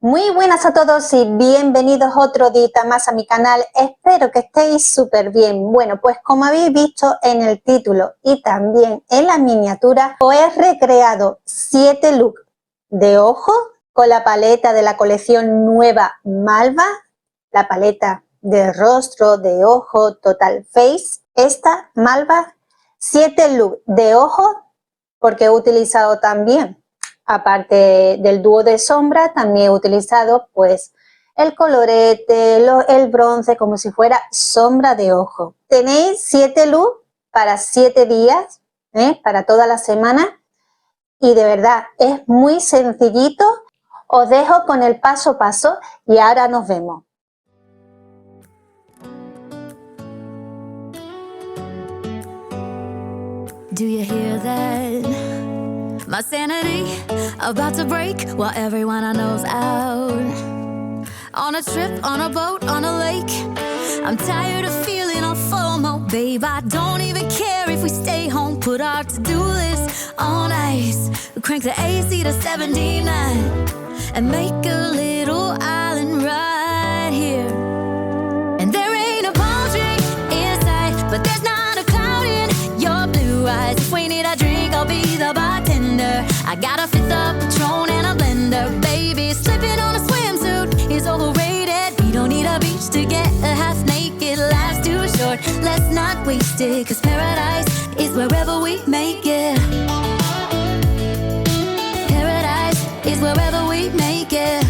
Muy buenas a todos y bienvenidos otro día más a mi canal. Espero que estéis súper bien. Bueno, pues como habéis visto en el título y también en la miniatura, os he recreado 7 looks de ojos con la paleta de la colección nueva Malva, la paleta de rostro, de ojo, Total Face. Esta Malva, 7 looks de ojos, porque he utilizado también, aparte del dúo de sombra, también he utilizado pues el colorete, el bronce, como si fuera sombra de ojo. Tenéis 7 looks para 7 días, para toda la semana, y de verdad es muy sencillito. Os dejo con el paso a paso y ahora nos vemos. Do you hear that? My sanity about to break while everyone I know's out. On a trip, on a boat, on a lake. I'm tired of feeling all FOMO. Babe, I don't even care if we stay home. Put our to-do list on ice. Crank the AC to 79 and make a little island right here. And there ain't a palm tree in sight, but there's not a cloud in your blue eyes. If we need a drink, I'll be the bartender. I got a fifth of Patron and a blender. Baby, slipping on a swimsuit is overrated. We don't need a beach to get a half naked. Life's too short, let's not waste it. Cause paradise is wherever we make it. Paradise is wherever we make it.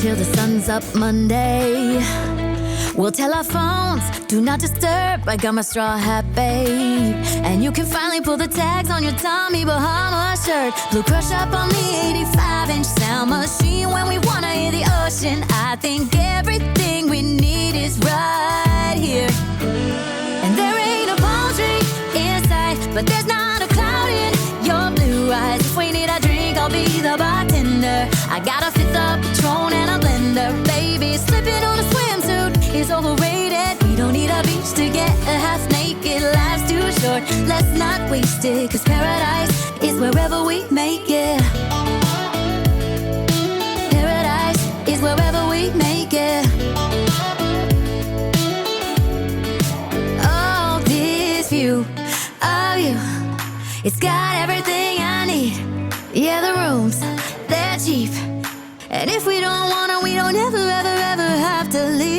Till the sun's up Monday, we'll tell our phones, do not disturb. I got my straw hat, babe. And you can finally pull the tags on your Tommy Bahama shirt. Blue crush up on the 85-inch sound machine. When we wanna hear the ocean, I think everything we need is right here. And there ain't a palm tree in sight, but there's not a cloud in your blue eyes. If we need a drink, I'll be the bartender. I got a fifth of Patron and a blender. Baby, slipping on a swimsuit is overrated. We don't need a beach to get a half naked. Life's too short, let's not waste it. Cause paradise is wherever we make it. Paradise is wherever we make it. Oh, this view of you, it's got everything I need. Yeah, the rooms, they're cheap. And if we don't wanna, we don't ever, ever, ever have to leave.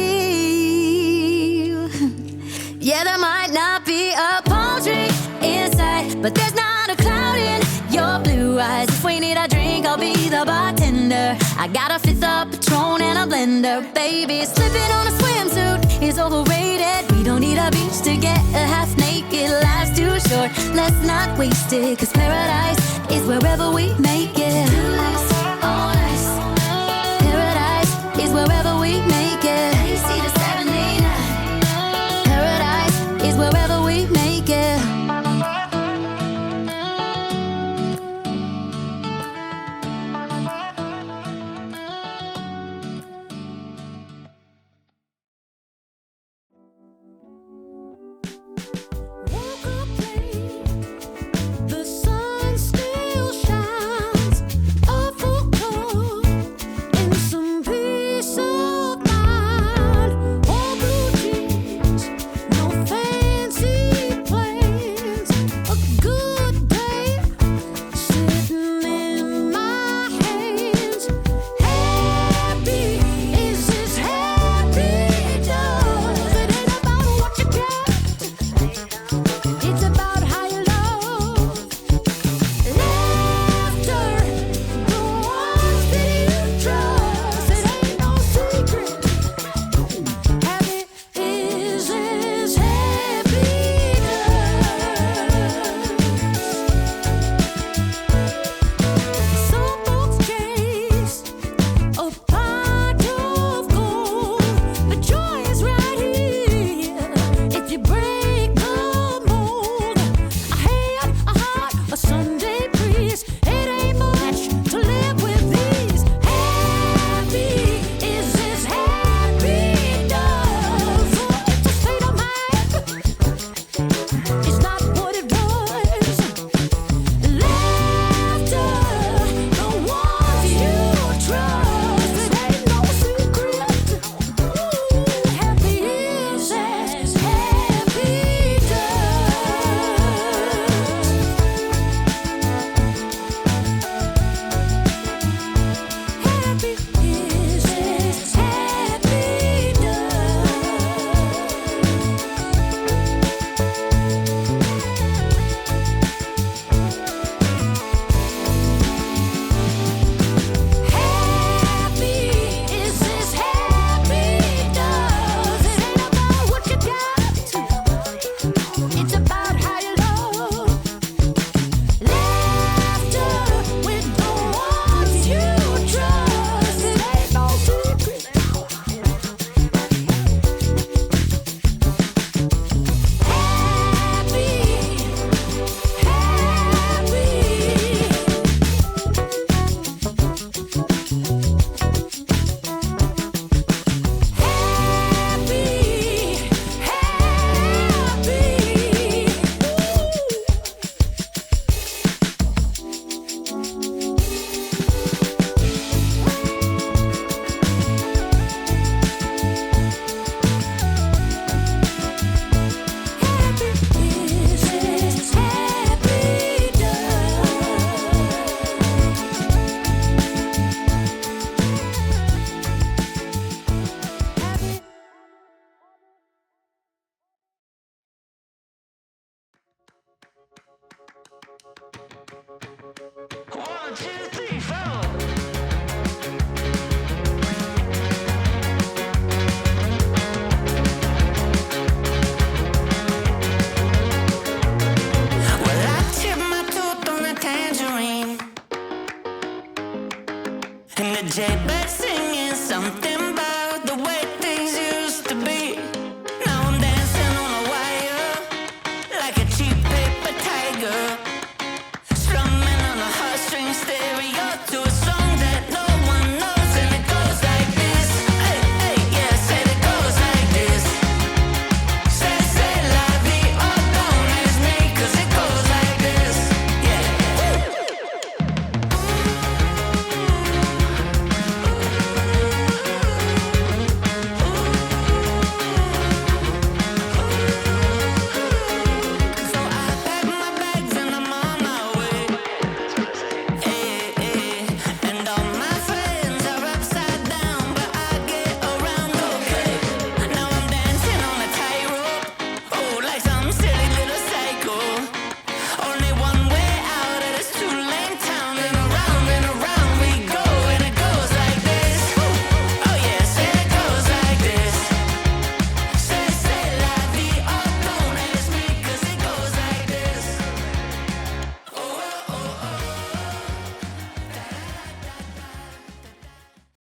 Yeah, there might not be a palm tree in sight, but there's not a cloud in your blue eyes. If we need a drink, I'll be the bartender. I got a fifth of Patron and a blender. Baby, slipping on a swimsuit is overrated. We don't need a beach to get a half naked. Life's too short, let's not waste it. Cause paradise is wherever we make it. Paradise is wherever we make it. AC to 79. Paradise is wherever we make it. Woke up late, the sun still shines. Up for Jaybird singing something about the way things used to be. Now I'm dancing on a wire like a cheap paper tiger, strumming on a heartstring stereo to a song that no one knows, and it goes like this. Hey, hey, yeah, said it goes like this. C'est la vie, oh, don't ask me, 'cause it goes like this. Yeah.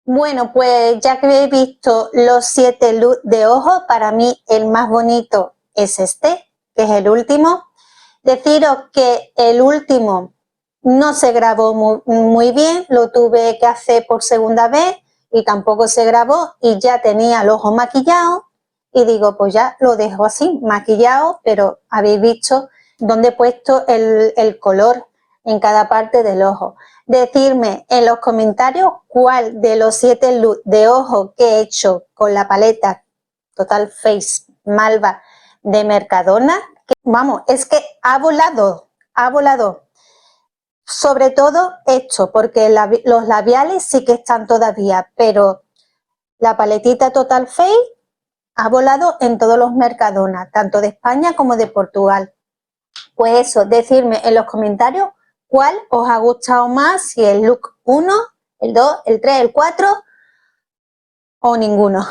Bueno, pues ya que habéis visto los 7 looks de ojos, para mí el más bonito es este, que es el último. Deciros que el último no se grabó muy bien, lo tuve que hacer por segunda vez y tampoco se grabó y ya tenía el ojo maquillado y digo, pues ya lo dejo así, maquillado, pero habéis visto dónde he puesto el color en cada parte del ojo. Decirme en los comentarios cuál de los 7 looks de ojo que he hecho con la paleta Total Face Malva de Mercadona, que, vamos, es que ha volado, ha volado. Sobre todo esto, porque los labiales sí que están todavía, pero la paletita Total Face ha volado en todos los Mercadona, tanto de España como de Portugal. Pues eso, decirme en los comentarios cuál os ha gustado más, si el look 1, el 2, el 3, el 4 o ninguno.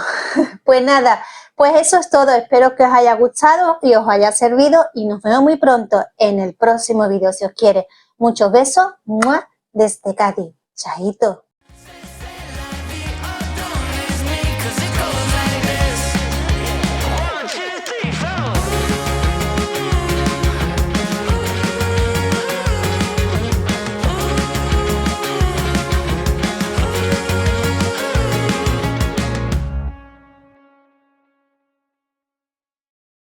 Pues nada, pues eso es todo. Espero que os haya gustado y os haya servido y nos vemos muy pronto en el próximo vídeo si os quiere. Muchos besos, ¡mua!, desde Cádiz. Chaito.